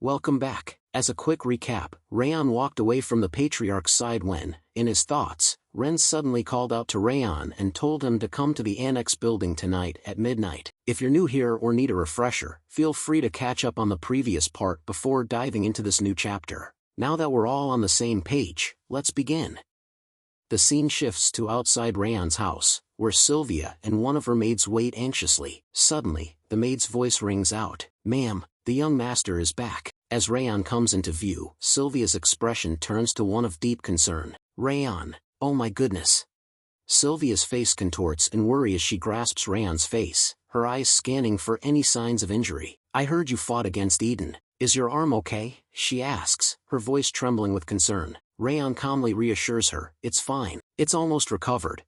Welcome back. As a quick recap, Raon walked away from the patriarch's side when, in his thoughts, Ren suddenly called out to Raon and told him to come to the annex building tonight at midnight. If you're new here or need a refresher, feel free to catch up on the previous part before diving into this new chapter. Now that we're all on the same page, let's begin. The scene shifts to outside Raon's house, where Sylvia and one of her maids wait anxiously. Suddenly, the maid's voice rings out, "Ma'am, the young master is back." As Raon comes into view, Sylvia's expression turns to one of deep concern. "Raon, oh my goodness." Sylvia's face contorts in worry as she grasps Raon's face, her eyes scanning for any signs of injury. "I heard you fought against Eden. Is your arm okay?" she asks, her voice trembling with concern. Raon calmly reassures her, "It's fine. It's almost recovered."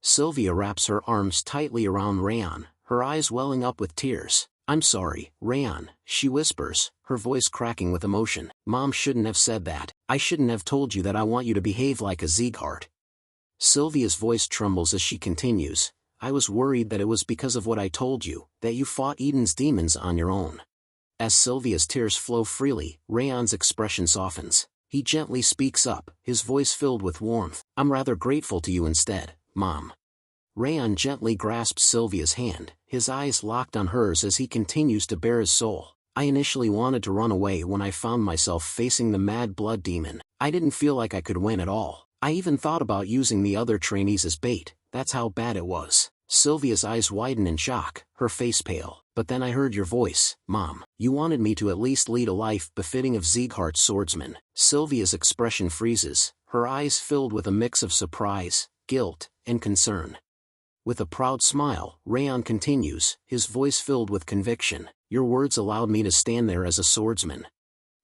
Sylvia wraps her arms tightly around Raon, her eyes welling up with tears. "I'm sorry, Raon," she whispers, her voice cracking with emotion. "Mom shouldn't have said that. I shouldn't have told you that I want you to behave like a Sieghart." Sylvia's voice trembles as she continues, "I was worried that it was because of what I told you, that you fought Eden's demons on your own." As Sylvia's tears flow freely, Raon's expression softens. He gently speaks up, his voice filled with warmth. "I'm rather grateful to you instead, Mom." Raon gently grasps Sylvia's hand, his eyes locked on hers as he continues to bare his soul. "I initially wanted to run away when I found myself facing the mad blood demon. I didn't feel like I could win at all. I even thought about using the other trainees as bait, that's how bad it was." Sylvia's eyes widen in shock, her face pale. "But then I heard your voice, Mom. You wanted me to at least lead a life befitting of Sieghart's swordsman." Sylvia's expression freezes, her eyes filled with a mix of surprise, guilt, and concern. With a proud smile, Raon continues, his voice filled with conviction. "Your words allowed me to stand there as a swordsman.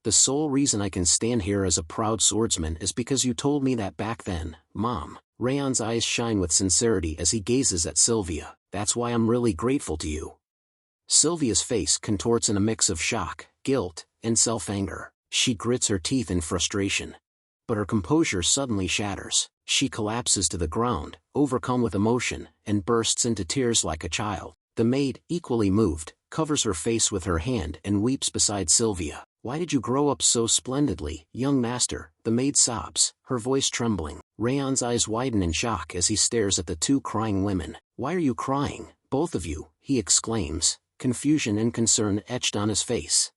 The sole reason I can stand here as a proud swordsman is because you told me that back then, Mom." Raon's eyes shine with sincerity as he gazes at Sylvia. "That's why I'm really grateful to you." Sylvia's face contorts in a mix of shock, guilt, and self-anger. She grits her teeth in frustration. But her composure suddenly shatters. She collapses to the ground, overcome with emotion, and bursts into tears like a child. The maid, equally moved, covers her face with her hand and weeps beside Sylvia. "Why did you grow up so splendidly, young master?" the maid sobs, her voice trembling. Raon's eyes widen in shock as he stares at the two crying women. "Why are you crying, both of you?" he exclaims, confusion and concern etched on his face.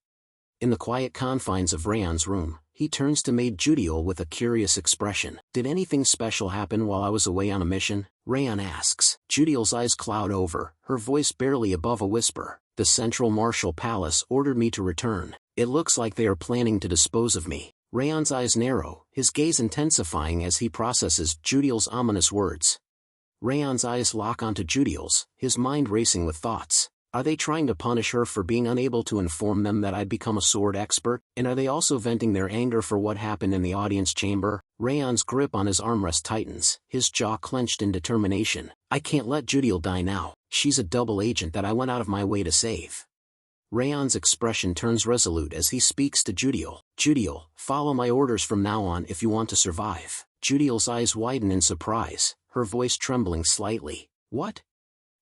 In the quiet confines of Raon's room, he turns to maid Judiel with a curious expression. "Did anything special happen while I was away on a mission?" Raon asks. Judiel's eyes cloud over, her voice barely above a whisper. "The Central Martial Palace ordered me to return. It looks like they are planning to dispose of me." Raon's eyes narrow, his gaze intensifying as he processes Judiel's ominous words. Raon's eyes lock onto Judiel's, his mind racing with thoughts. Are they trying to punish her for being unable to inform them that I'd become a sword expert? And are they also venting their anger for what happened in the audience chamber? Raon's grip on his armrest tightens, his jaw clenched in determination. "I can't let Judiel die now. She's a double agent that I went out of my way to save." Raon's expression turns resolute as he speaks to Judiel. "Judiel, follow my orders from now on if you want to survive." Judiel's eyes widen in surprise, her voice trembling slightly. "What?"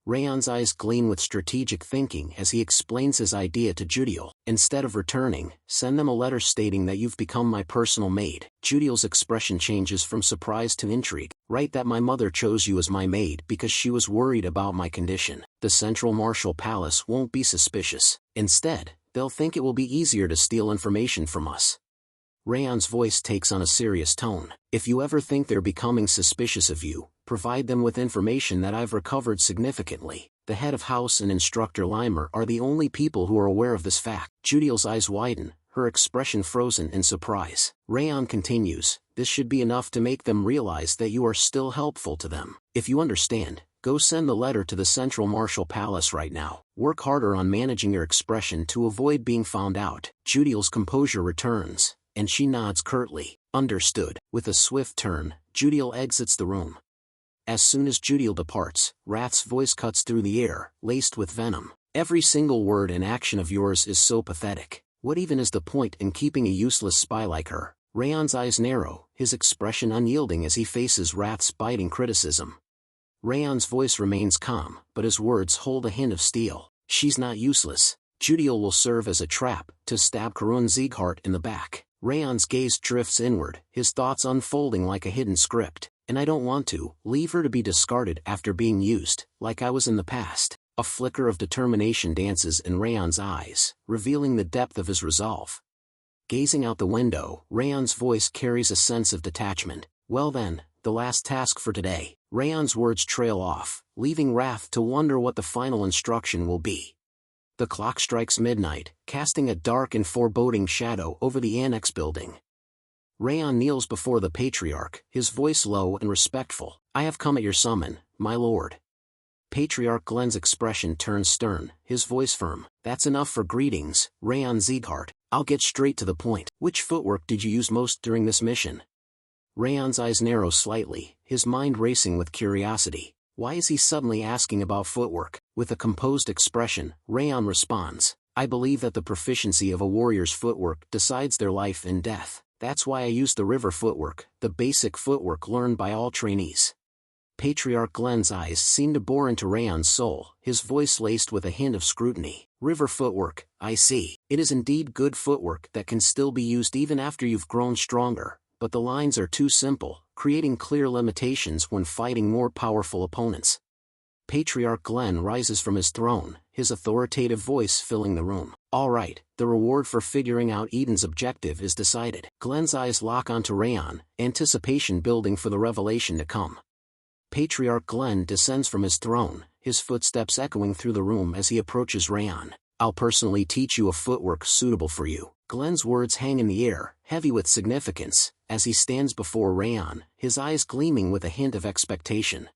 Raon's eyes gleam with strategic thinking as he explains his idea to Judiel. "Instead of returning, send them a letter stating that you've become my personal maid." Judiel's expression changes from surprise to intrigue. "Write that my mother chose you as my maid because she was worried about my condition. The Central Martial Palace won't be suspicious. Instead, they'll think it will be easier to steal information from us." Raon's voice takes on a serious tone. "If you ever think they're becoming suspicious of you, provide them with information that I've recovered significantly. The head of house and Instructor Limer are the only people who are aware of this fact." Judiel's eyes widen, her expression frozen in surprise. Raon continues, "This should be enough to make them realize that you are still helpful to them. If you understand, go send the letter to the Central Martial Palace right now. Work harder on managing your expression to avoid being found out." Judiel's composure returns, and she nods curtly. "Understood." With a swift turn, Judiel exits the room. As soon as Judiel departs, Wrath's voice cuts through the air, laced with venom. "Every single word and action of yours is so pathetic. What even is the point in keeping a useless spy like her?" Raon's eyes narrow, his expression unyielding as he faces Wrath's biting criticism. Raon's voice remains calm, but his words hold a hint of steel. "She's not useless. Judiel will serve as a trap to stab House Sieghart in the back. Raon's gaze drifts inward, his thoughts unfolding like a hidden script. And I don't want to leave her to be discarded after being used, like I was in the past. A flicker of determination dances in Raon's eyes, revealing the depth of his resolve. Gazing out the window, Raon's voice carries a sense of detachment. Well then, the last task for today. Raon's words trail off, leaving Wrath to wonder what the final instruction will be. The clock strikes midnight, casting a dark and foreboding shadow over the annex building. Raon kneels before the patriarch, his voice low and respectful. I have come at your summon, my lord. Patriarch Glenn's expression turns stern, his voice firm. That's enough for greetings, Raon Sieghart. I'll get straight to the point. Which footwork did you use most during this mission? Raon's eyes narrow slightly, his mind racing with curiosity. Why is he suddenly asking about footwork? With a composed expression, Raon responds, I believe that the proficiency of a warrior's footwork decides their life and death. That's why I use the river footwork, the basic footwork learned by all trainees. Patriarch Glenn's eyes seem to bore into Raon's soul, his voice laced with a hint of scrutiny. River footwork, I see. It is indeed good footwork that can still be used even after you've grown stronger, but the lines are too simple, creating clear limitations when fighting more powerful opponents. Patriarch Glenn rises from his throne, his authoritative voice filling the room. All right, the reward for figuring out Eden's objective is decided. Glenn's eyes lock onto Raon, anticipation building for the revelation to come. Patriarch Glenn descends from his throne, his footsteps echoing through the room as he approaches Raon. I'll personally teach you a footwork suitable for you. Glenn's words hang in the air, heavy with significance, as he stands before Raon, his eyes gleaming with a hint of expectation.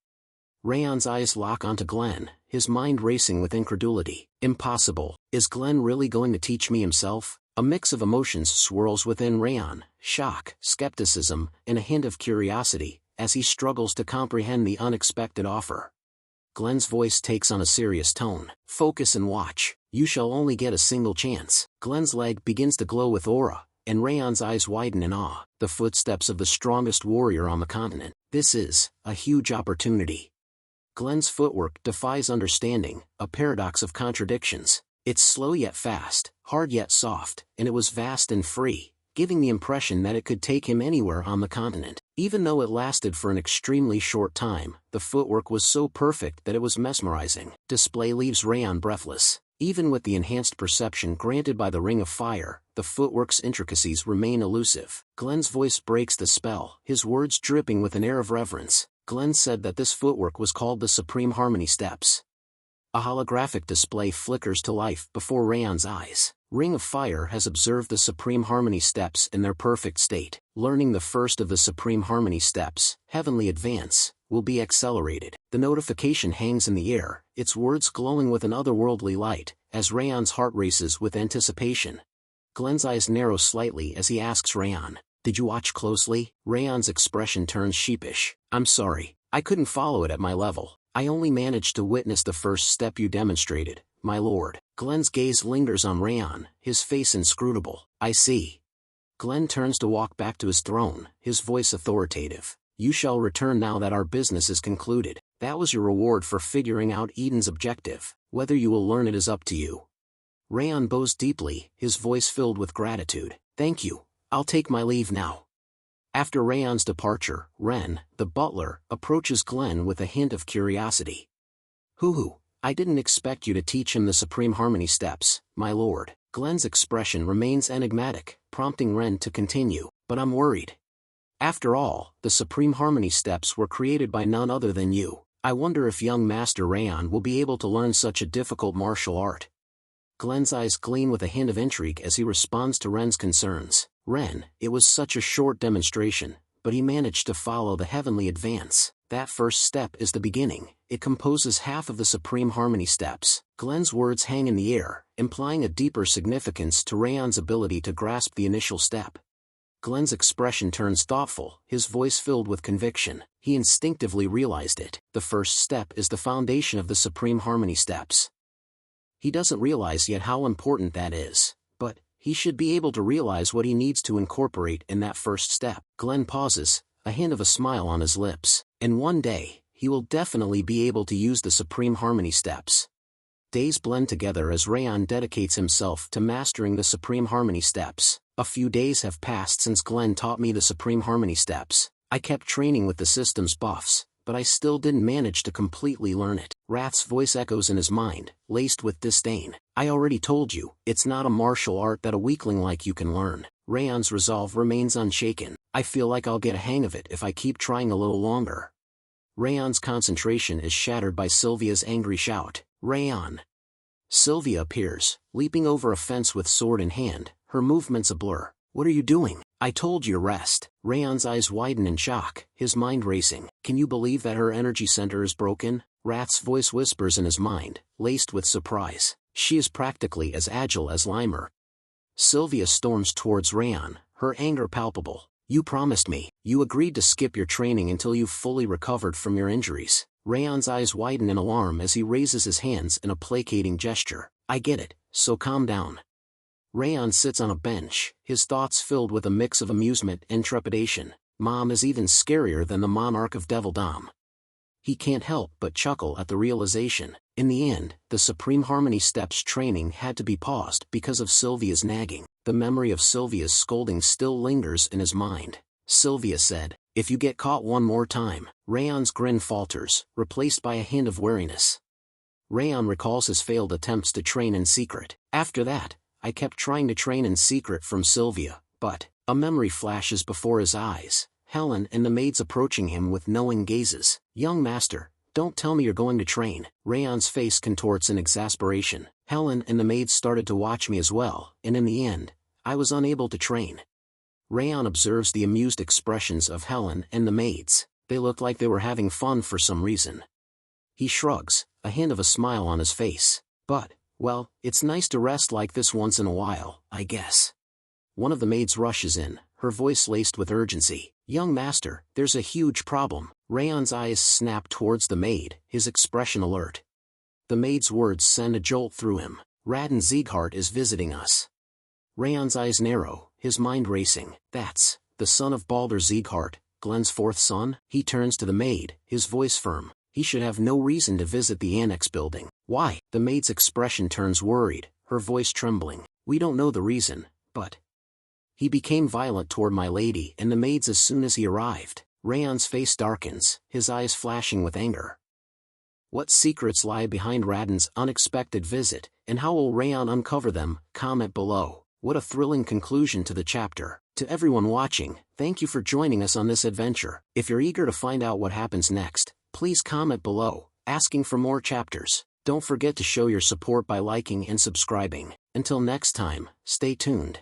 Raon's eyes lock onto Glenn, his mind racing with incredulity. Impossible. Is Glenn really going to teach me himself? A mix of emotions swirls within Raon, shock, skepticism, and a hint of curiosity, as he struggles to comprehend the unexpected offer. Glenn's voice takes on a serious tone. Focus and watch. You shall only get a single chance. Glenn's leg begins to glow with aura, and Raon's eyes widen in awe. The footsteps of the strongest warrior on the continent. This is a huge opportunity. Glenn's footwork defies understanding, a paradox of contradictions. It's slow yet fast, hard yet soft, and it was vast and free, giving the impression that it could take him anywhere on the continent. Even though it lasted for an extremely short time, the footwork was so perfect that it was mesmerizing. Display leaves Raon breathless. Even with the enhanced perception granted by the Ring of Fire, the footwork's intricacies remain elusive. Glenn's voice breaks the spell, his words dripping with an air of reverence. Glenn said that this footwork was called the Supreme Harmony Steps. A holographic display flickers to life before Raon's eyes. Ring of Fire has observed the Supreme Harmony Steps in their perfect state. Learning the first of the Supreme Harmony Steps, Heavenly Advance, will be accelerated. The notification hangs in the air, its words glowing with an otherworldly light, as Raon's heart races with anticipation. Glenn's eyes narrow slightly as he asks Raon, did you watch closely? Raon's expression turns sheepish. I'm sorry, I couldn't follow it at my level. I only managed to witness the first step you demonstrated, my lord. Glenn's gaze lingers on Raon, his face inscrutable. I see. Glenn turns to walk back to his throne, his voice authoritative. You shall return now that our business is concluded. That was your reward for figuring out Eden's objective. Whether you will learn it is up to you. Raon bows deeply, his voice filled with gratitude. Thank you. I'll take my leave now. After Raon's departure, Ren, the butler, approaches Glenn with a hint of curiosity. Hoo-hoo, I didn't expect you to teach him the Supreme Harmony Steps, my lord. Glenn's expression remains enigmatic, prompting Ren to continue, but I'm worried. After all, the Supreme Harmony Steps were created by none other than you. I wonder if young Master Raon will be able to learn such a difficult martial art. Glenn's eyes gleam with a hint of intrigue as he responds to Ren's concerns. Ren, it was such a short demonstration, but he managed to follow the Heavenly Advance. That first step is the beginning. It composes half of the Supreme Harmony Steps. Glenn's words hang in the air, implying a deeper significance to Raon's ability to grasp the initial step. Glenn's expression turns thoughtful, his voice filled with conviction. He instinctively realized it. The first step is the foundation of the Supreme Harmony Steps. He doesn't realize yet how important that is, but he should be able to realize what he needs to incorporate in that first step. Glenn pauses, a hint of a smile on his lips. And one day, he will definitely be able to use the Supreme Harmony Steps. Days blend together as Raon dedicates himself to mastering the Supreme Harmony steps. A few days have passed since Glenn taught me the Supreme Harmony steps. I kept training with the system's buffs, but I still didn't manage to completely learn it. Rath's voice echoes in his mind, laced with disdain. I already told you, it's not a martial art that a weakling like you can learn. Raon's resolve remains unshaken. I feel like I'll get a hang of it if I keep trying a little longer. Raon's concentration is shattered by Sylvia's angry shout. Raon! Sylvia appears, leaping over a fence with sword in hand, her movements a blur. What are you doing? I told you to rest. Raon's eyes widen in shock, his mind racing. Can you believe that her energy center is broken? Rath's voice whispers in his mind, laced with surprise. She is practically as agile as Limer. Sylvia storms towards Raon, her anger palpable. You promised me. You agreed to skip your training until you've fully recovered from your injuries. Raon's eyes widen in alarm as he raises his hands in a placating gesture. I get it, so calm down. Raon sits on a bench, his thoughts filled with a mix of amusement and trepidation. Mom is even scarier than the monarch of Devildom. He can't help but chuckle at the realization. In the end, the Supreme Harmony Steps training had to be paused because of Sylvia's nagging. The memory of Sylvia's scolding still lingers in his mind. Sylvia said, if you get caught one more time. Raon's grin falters, replaced by a hint of wariness. Raon recalls his failed attempts to train in secret. After that, I kept trying to train in secret from Sylvia, but, a memory flashes before his eyes. Helen and the maids approaching him with knowing gazes. Young master, don't tell me you're going to train. Raon's face contorts in exasperation. Helen and the maids started to watch me as well, and in the end, I was unable to train. Raon observes the amused expressions of Helen and the maids. They looked like they were having fun for some reason. He shrugs, a hint of a smile on his face. But, well, it's nice to rest like this once in a while, I guess. One of the maids rushes in, her voice laced with urgency. Young master, there's a huge problem. Raon's eyes snap towards the maid, his expression alert. The maid's words send a jolt through him. Raon Sieghart is visiting us. Raon's eyes narrow, his mind racing. That's the son of Baldur Sieghart, Glenn's fourth son? He turns to the maid, his voice firm. He should have no reason to visit the annex building. Why? The maid's expression turns worried, her voice trembling. We don't know the reason, but... He became violent toward my lady and the maids as soon as he arrived. Raon's face darkens, his eyes flashing with anger. What secrets lie behind Raon's unexpected visit, and how will Raon uncover them? Comment below. What a thrilling conclusion to the chapter. To everyone watching, thank you for joining us on this adventure. If you're eager to find out what happens next, please comment below, asking for more chapters. Don't forget to show your support by liking and subscribing. Until next time, stay tuned.